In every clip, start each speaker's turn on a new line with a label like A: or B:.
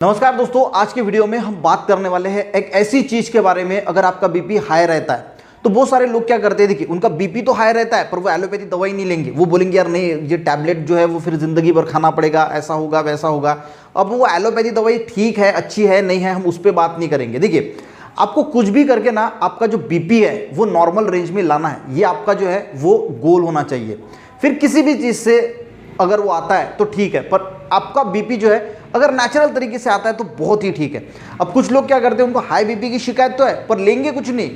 A: नमस्कार दोस्तों, आज की वीडियो में हम बात करने वाले हैं एक ऐसी चीज के बारे में। अगर आपका बीपी हाई रहता है तो बहुत सारे लोग क्या करते हैं, देखिए उनका बीपी तो हाई रहता है पर वो एलोपैथी दवाई नहीं लेंगे। वो बोलेंगे यार नहीं, ये टैबलेट जो है वो फिर जिंदगी भर खाना पड़ेगा, ऐसा होगा वैसा होगा। अब वो एलोपैथी दवाई ठीक है, अच्छी है, नहीं है, हम उस पर बात नहीं करेंगे। देखिए आपको कुछ भी करके ना आपका जो बीपी है वो नॉर्मल रेंज में लाना है, ये आपका जो है वो गोल होना चाहिए। फिर किसी भी चीज़ से अगर वो आता है तो ठीक है, पर आपका बीपी जो है अगर नेचुरल तरीके से आता है तो बहुत ही ठीक है। अब कुछ लोग क्या करते हैं, उनको हाई बीपी की शिकायत तो है पर लेंगे कुछ नहीं,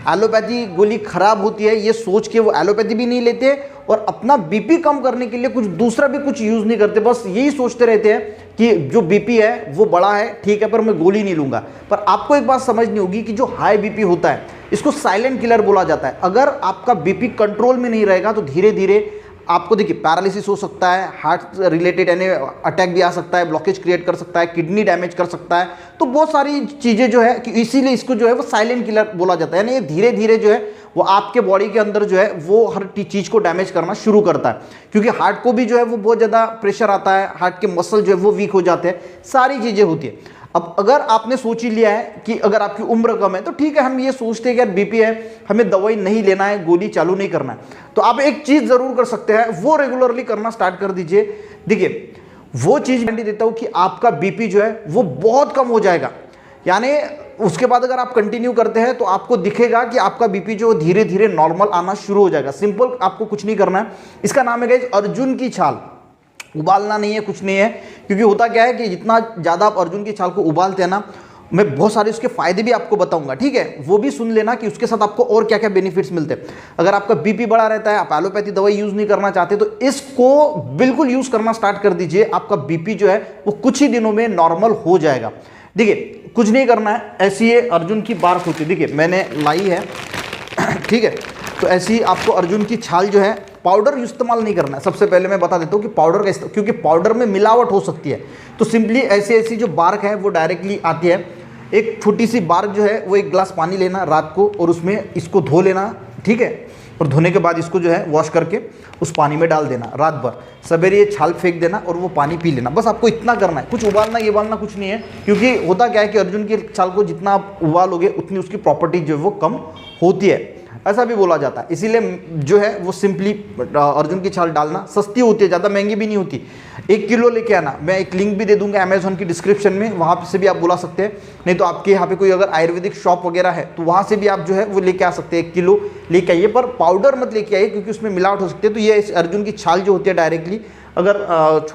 A: एलोपैथी गोली खराब होती है ये सोच के वो एलोपैथी भी नहीं लेते और अपना बीपी कम करने के लिए कुछ दूसरा भी कुछ यूज़ नहीं करते। बस यही सोचते रहते हैं कि जो बीपी है वो बड़ा है, ठीक है, पर मैं गोली नहीं लूँगा। पर आपको एक बात समझनी होगी कि जो हाई बीपी होता है इसको साइलेंट किलर बोला जाता है। अगर आपका बीपी कंट्रोल में नहीं रहेगा तो धीरे धीरे आपको देखिए पैरालिसिस हो सकता है, हार्ट रिलेटेड यानी अटैक भी आ सकता है, ब्लॉकेज क्रिएट कर सकता है, किडनी डैमेज कर सकता है। तो बहुत सारी चीज़ें जो है कि इसीलिए इसको जो है वो साइलेंट किलर बोला जाता है। यानी ये धीरे धीरे जो है वो आपके बॉडी के अंदर जो है वो हर चीज़ को डैमेज करना शुरू करता है, क्योंकि हार्ट को भी जो है वो बहुत ज़्यादा प्रेशर आता है, हार्ट के मसल जो है वो वीक हो जाते हैं, सारी चीज़ें होती है। अब अगर आपने सोच ही लिया है कि अगर आपकी उम्र कम है तो ठीक है, हम ये सोचते हैं कि यार बीपी है, हमें दवाई नहीं लेना है, गोली चालू नहीं करना है, तो आप एक चीज़ ज़रूर कर सकते हैं, वो रेगुलरली करना स्टार्ट कर दीजिए। देखिए वो चीज़ गारंटी देता हूँ कि आपका बीपी जो है वो बहुत कम हो जाएगा। यानी उसके बाद अगर आप कंटिन्यू करते हैं तो आपको दिखेगा कि आपका बीपी जो धीरे धीरे नॉर्मल आना शुरू हो जाएगा। सिंपल, आपको कुछ नहीं करना है। इसका नाम है गाइस अर्जुन की छाल। उबालना नहीं है, कुछ नहीं है, क्योंकि होता क्या है कि जितना ज़्यादा आप अर्जुन की छाल को उबालते हैं ना, मैं बहुत सारे उसके फायदे भी आपको बताऊंगा, ठीक है, वो भी सुन लेना कि उसके साथ आपको और क्या क्या बेनिफिट्स मिलते हैं। अगर आपका बीपी बढ़ा रहता है, आप एलोपैथी दवाई यूज़ नहीं करना चाहते तो इसको बिल्कुल यूज़ करना स्टार्ट कर दीजिए। आपका बीपी जो है वो कुछ ही दिनों में नॉर्मल हो जाएगा। देखिए कुछ नहीं करना है, ऐसी ये अर्जुन की बार्क होती है, देखिए मैंने लाई है, ठीक है। तो ऐसी आपको अर्जुन की छाल जो है, पाउडर इस्तेमाल नहीं करना है। सबसे पहले मैं बता देता हूँ कि पाउडर का, क्योंकि पाउडर में मिलावट हो सकती है, तो सिंपली ऐसी ऐसी जो बार्क है वो डायरेक्टली आती है। एक छोटी सी बार्क जो है वो एक गिलास पानी लेना रात को और उसमें इसको धो लेना, ठीक है, और धोने के बाद इसको जो है वॉश करके उस पानी में डाल देना रात भर। सवेरे ये छाल फेंक देना और वो पानी पी लेना। बस आपको इतना करना है, कुछ उबालना ये उबालना कुछ नहीं है, क्योंकि होता क्या है कि अर्जुन की छाल को जितना आप उबालोगे उतनी उसकी प्रॉपर्टी जो है वो कम होती है, ऐसा भी बोला जाता है। इसीलिए जो है वो सिंपली अर्जुन की छाल डालना, सस्ती होती है, ज़्यादा महंगी भी नहीं होती। 1 किलो लेके आना, मैं एक लिंक भी दे दूंगा अमेजोन की डिस्क्रिप्शन में, वहाँ से भी आप बुला सकते हैं। नहीं तो आपके यहाँ पे कोई अगर आयुर्वेदिक शॉप वगैरह है तो वहाँ से भी आप जो है वो लेके आ सकते हैं। 1 किलो लेके आइए, पर पाउडर मत लेके आइए क्योंकि उसमें मिलावट हो सकती है। तो ये अर्जुन की छाल जो होती है डायरेक्टली, अगर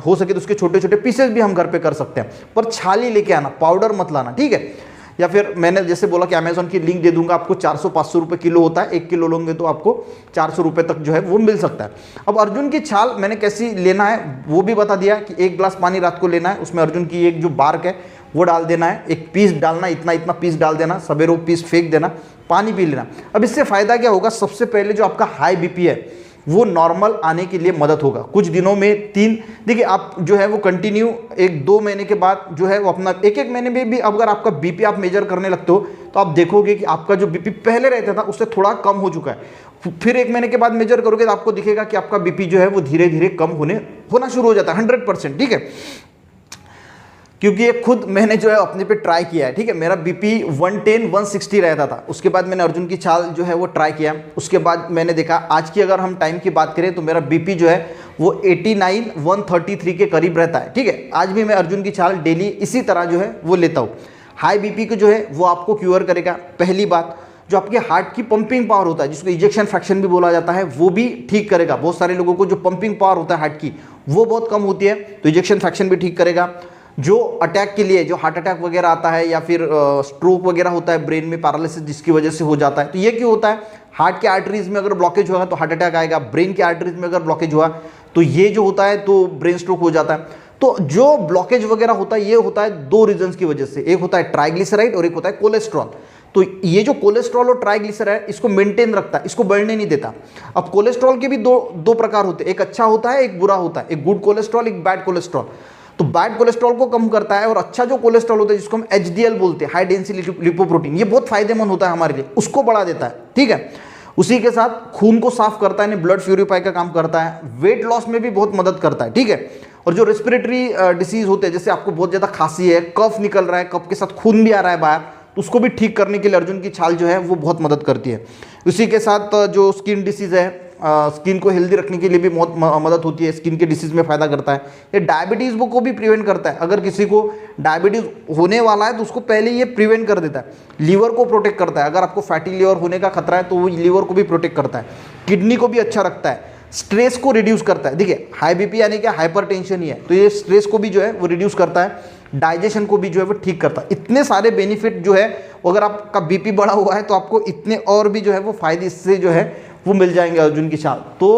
A: हो सके तो उसके छोटे छोटे पीसेस भी हम घर पे कर सकते हैं, पर छाल ही लेके आना, पाउडर मत लाना, ठीक है। या फिर मैंने जैसे बोला कि अमेजोन की लिंक दे दूंगा आपको, 400-500 रुपये किलो होता है। 1 किलो लोगे तो आपको 400 रुपये तक जो है वो मिल सकता है। अब अर्जुन की छाल मैंने कैसी लेना है वो भी बता दिया कि 1 गिलास पानी रात को लेना है, उसमें अर्जुन की एक जो बार्क है वो डाल देना है, एक पीस डालना, इतना इतना पीस डाल देना, सवेरे वो पीस फेंक देना, पानी पी लेना। अब इससे फ़ायदा क्या होगा, सबसे पहले जो आपका हाई बीपी है वो नॉर्मल आने के लिए मदद होगा। कुछ दिनों में देखिए आप जो है वो कंटिन्यू 1-2 महीने के बाद जो है वो अपना 1-1 महीने में भी अगर आपका बीपी आप मेजर करने लगते हो तो आप देखोगे कि आपका जो बीपी पहले रहता था उससे थोड़ा कम हो चुका है। फिर 1 महीने के बाद मेजर करोगे तो आपको दिखेगा कि आपका बीपी जो है वो धीरे धीरे कम होना शुरू हो जाता है 100%, ठीक है। क्योंकि ये खुद मैंने जो है अपने पे ट्राई किया है, ठीक है। मेरा बीपी 110-160 रहता था, उसके बाद मैंने अर्जुन की छाल जो है वो ट्राई किया, उसके बाद मैंने देखा आज की अगर हम टाइम की बात करें तो मेरा बीपी जो है वो 89-133 के करीब रहता है, ठीक है। आज भी मैं अर्जुन की छाल डेली इसी तरह जो है वो लेता हूँ। हाई बीपी को जो है वो आपको क्योर करेगा। पहली बात, जो आपके हार्ट की पंपिंग पावर होता है जिसको इजेक्शन फ्रैक्शन भी बोला जाता है, वो भी ठीक करेगा। बहुत सारे लोगों को जो पंपिंग पावर होता है हार्ट की वो बहुत कम होती है, तो इजेक्शन फ्रैक्शन भी ठीक करेगा। जो अटैक के लिए, जो हार्ट अटैक वगैरह आता है या फिर स्ट्रोक वगैरह होता है, ब्रेन में पैरालिसिस जिसकी वजह से हो जाता है, तो ये क्यों होता है, हार्ट के आर्टरीज में अगर ब्लॉकेज होगा तो हार्ट अटैक आएगा, ब्रेन के आर्टरीज में अगर ब्लॉकेज हुआ तो ये जो होता है तो ब्रेन स्ट्रोक हो जाता है। तो जो ब्लॉकेज वगैरह होता है ये होता है 2 रीजन की वजह से, एक होता है ट्राइग्लिसराइड और एक होता है कोलेस्ट्रॉल। तो ये जो कोलेस्ट्रॉल और ट्राइग्लिसराइड इसको मेंटेन रखता है, इसको बढ़ने नहीं देता। अब कोलेस्ट्रॉल के भी दो प्रकार होते हैं, एक अच्छा होता है एक बुरा होता है, एक गुड कोलेस्ट्रॉल एक बैड कोलेस्ट्रॉल। तो बैड कोलेस्ट्रॉल को कम करता है और अच्छा जो कोलेस्ट्रॉल होता है जिसको हम एचडीएल बोलते हैं, हाई डेंसिटी लिपोप्रोटीन, ये बहुत फायदेमंद होता है हमारे लिए, उसको बढ़ा देता है, ठीक है। उसी के साथ खून को साफ करता है, ब्लड प्यूरिफाई का काम करता है, वेट लॉस में भी बहुत मदद करता है, ठीक है। और जो रेस्पिरेटरी डिसीज होते हैं, जैसे आपको बहुत ज़्यादा खांसी है, कफ निकल रहा है, कफ के साथ खून भी आ रहा है बाहर, तो उसको भी ठीक करने के लिए अर्जुन की छाल जो है वो बहुत मदद करती है। उसी के साथ जो स्किन डिसीज़ है, स्किन को हेल्दी रखने के लिए भी बहुत मदद होती है, स्किन के डिसीज़ में फ़ायदा करता है। ये डायबिटीज़ को भी प्रिवेंट करता है। अगर किसी को डायबिटीज़ होने वाला है तो उसको पहले ये प्रिवेंट कर देता है। लीवर को प्रोटेक्ट करता है, अगर आपको फैटी लीवर होने का खतरा है तो वो लीवर को भी प्रोटेक्ट करता है। किडनी को भी अच्छा रखता है, स्ट्रेस को रिड्यूस करता है। देखिए हाई बीपी यानी कि हाइपर टेंशन ही है, तो ये स्ट्रेस को भी जो है वो रिड्यूस करता है, डाइजेशन को भी जो है वो ठीक करता है। इतने सारे बेनिफिट जो है, अगर आपका बीपी बढ़ा हुआ है तो आपको इतने और भी जो है वो फायदे इससे जो है वो मिल जाएंगे अर्जुन की छाल। तो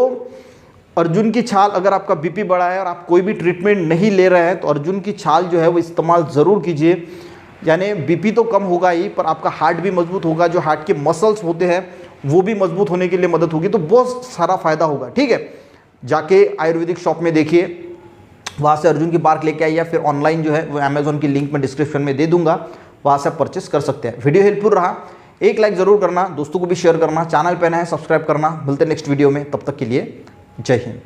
A: अर्जुन की छाल, अगर आपका बीपी बढ़ा है और आप कोई भी ट्रीटमेंट नहीं ले रहे हैं तो अर्जुन की छाल जो है वो इस्तेमाल ज़रूर कीजिए। यानी बीपी तो कम होगा ही, पर आपका हार्ट भी मजबूत होगा, जो हार्ट के मसल्स होते हैं वो भी मजबूत होने के लिए मदद होगी, तो बहुत सारा फायदा होगा। ठीक है, जाके आयुर्वेदिक शॉप में देखिए, वहाँ से अर्जुन की बार्क लेके आइए, या फिर ऑनलाइन जो है वो अमेजोन की लिंक मैं डिस्क्रिप्शन में दे दूंगा, वहाँ से परचेस कर सकते हैं। वीडियो हेल्पफुल रहा, एक लाइक ज़रूर करना, दोस्तों को भी शेयर करना, चैनल पे नए हैं सब्सक्राइब करना। मिलते हैं नेक्स्ट वीडियो में, तब तक के लिए जय हिंद।